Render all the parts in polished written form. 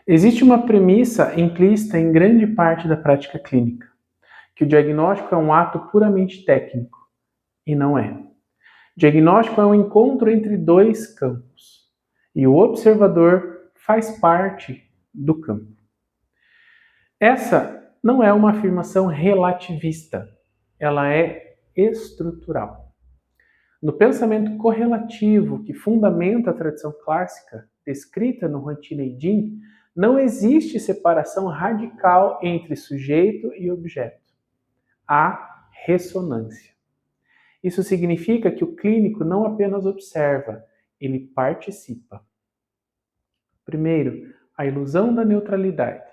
Existe uma premissa implícita em grande parte da prática clínica, que o diagnóstico é um ato puramente técnico, e não é. Diagnóstico é um encontro entre dois campos, e o observador faz parte do campo. Essa não é uma afirmação relativista, ela é estrutural. No pensamento correlativo que fundamenta a tradição clássica, descrita no Rantineidin, não existe separação radical entre sujeito e objeto. Há ressonância. Isso significa que o clínico não apenas observa, ele participa. Primeiro, a ilusão da neutralidade.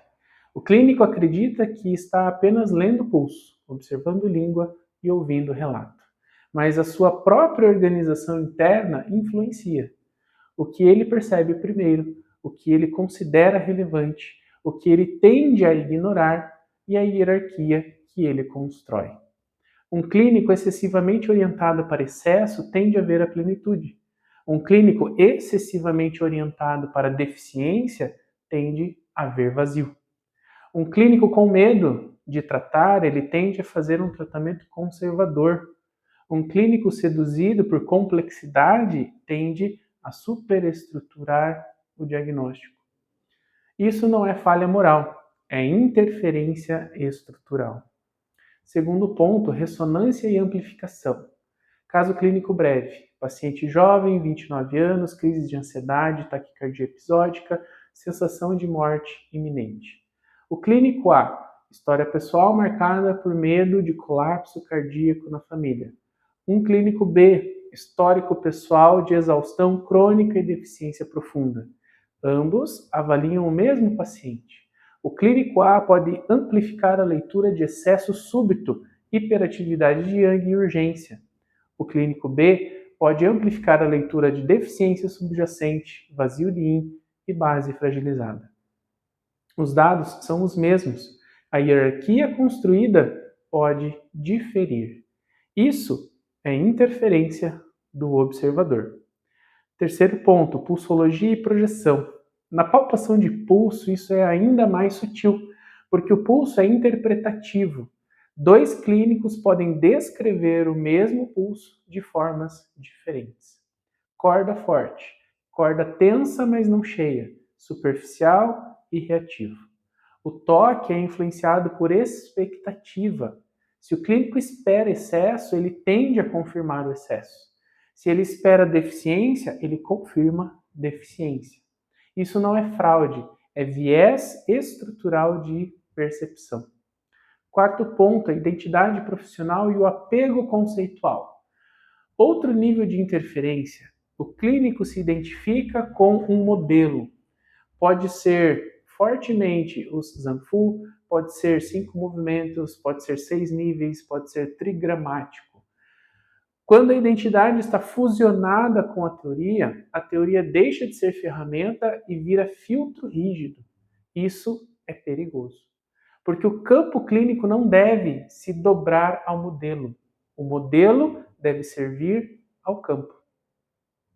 O clínico acredita que está apenas lendo o pulso, observando língua e ouvindo relato. Mas a sua própria organização interna influencia. O que ele percebe primeiro, o que ele considera relevante, o que ele tende a ignorar e a hierarquia que ele constrói. Um clínico excessivamente orientado para excesso tende a ver a plenitude. Um clínico excessivamente orientado para deficiência tende a ver vazio. Um clínico com medo de tratar, ele tende a fazer um tratamento conservador. Um clínico seduzido por complexidade tende a superestruturar o diagnóstico. Isso não é falha moral, é interferência estrutural. Segundo ponto, ressonância e amplificação. Caso clínico breve. Paciente jovem, 29 anos, crise de ansiedade, taquicardia episódica, sensação de morte iminente. O clínico A. História pessoal marcada por medo de colapso cardíaco na família. Um clínico B. Histórico pessoal de exaustão crônica e deficiência profunda. Ambos avaliam o mesmo paciente. O clínico A pode amplificar a leitura de excesso súbito, hiperatividade de Yang e urgência. O clínico B pode amplificar a leitura de deficiência subjacente, vazio de Yin e base fragilizada. Os dados são os mesmos. A hierarquia construída pode diferir. Isso é interferência do observador. Terceiro ponto, pulsologia e projeção. Na palpação de pulso, isso é ainda mais sutil, porque o pulso é interpretativo. Dois clínicos podem descrever o mesmo pulso de formas diferentes. Corda forte, corda tensa, mas não cheia, superficial e reativo. O toque é influenciado por expectativa. Se o clínico espera excesso, ele tende a confirmar o excesso. Se ele espera deficiência, ele confirma deficiência. Isso não é fraude, é viés estrutural de percepção. Quarto ponto, a identidade profissional e o apego conceitual. Outro nível de interferência, o clínico se identifica com um modelo. Pode ser fortemente os Zanfu, pode ser 5 movimentos, pode ser 6 níveis, pode ser trigramático. Quando a identidade está fusionada com a teoria deixa de ser ferramenta e vira filtro rígido. Isso é perigoso, porque o campo clínico não deve se dobrar ao modelo. O modelo deve servir ao campo.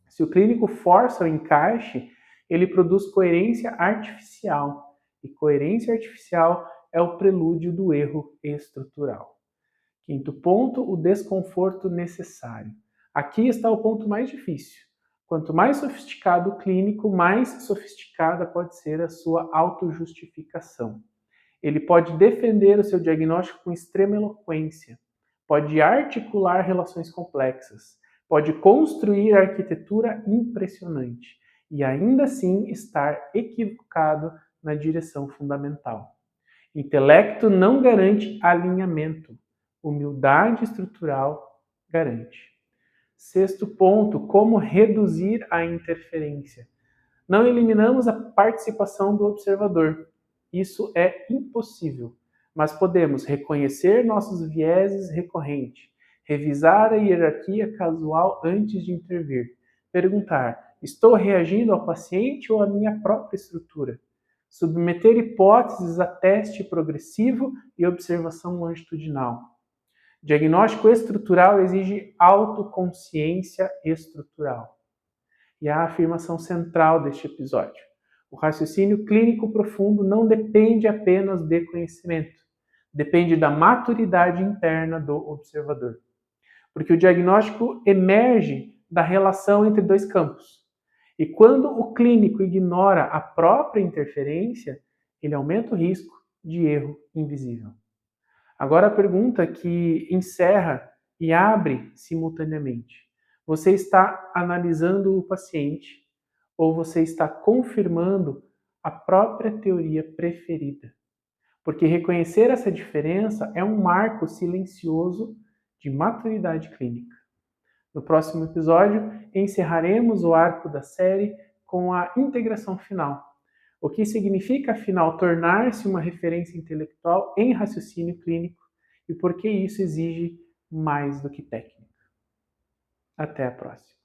Se o clínico força o encaixe, ele produz coerência artificial. E coerência artificial é o prelúdio do erro estrutural. Quinto ponto, o desconforto necessário. Aqui está o ponto mais difícil. Quanto mais sofisticado o clínico, mais sofisticada pode ser a sua autojustificação. Ele pode defender o seu diagnóstico com extrema eloquência, pode articular relações complexas, pode construir arquitetura impressionante e ainda assim estar equivocado na direção fundamental. Intelecto não garante alinhamento. Humildade estrutural garante. Sexto ponto, como reduzir a interferência. Não eliminamos a participação do observador. Isso é impossível, mas podemos reconhecer nossos vieses recorrentes, revisar a hierarquia casual antes de intervir, perguntar: estou reagindo ao paciente ou à minha própria estrutura? Submeter hipóteses a teste progressivo e observação longitudinal. Diagnóstico estrutural exige autoconsciência estrutural. E a afirmação central deste episódio. O raciocínio clínico profundo não depende apenas de conhecimento, depende da maturidade interna do observador. Porque o diagnóstico emerge da relação entre dois campos. E quando o clínico ignora a própria interferência, ele aumenta o risco de erro invisível. Agora a pergunta que encerra e abre simultaneamente. Você está analisando o paciente ou você está confirmando a própria teoria preferida? Porque reconhecer essa diferença é um marco silencioso de maturidade clínica. No próximo episódio, encerraremos o arco da série com a integração final. O que significa, afinal, tornar-se uma referência intelectual em raciocínio clínico e por que isso exige mais do que técnica. Até a próxima.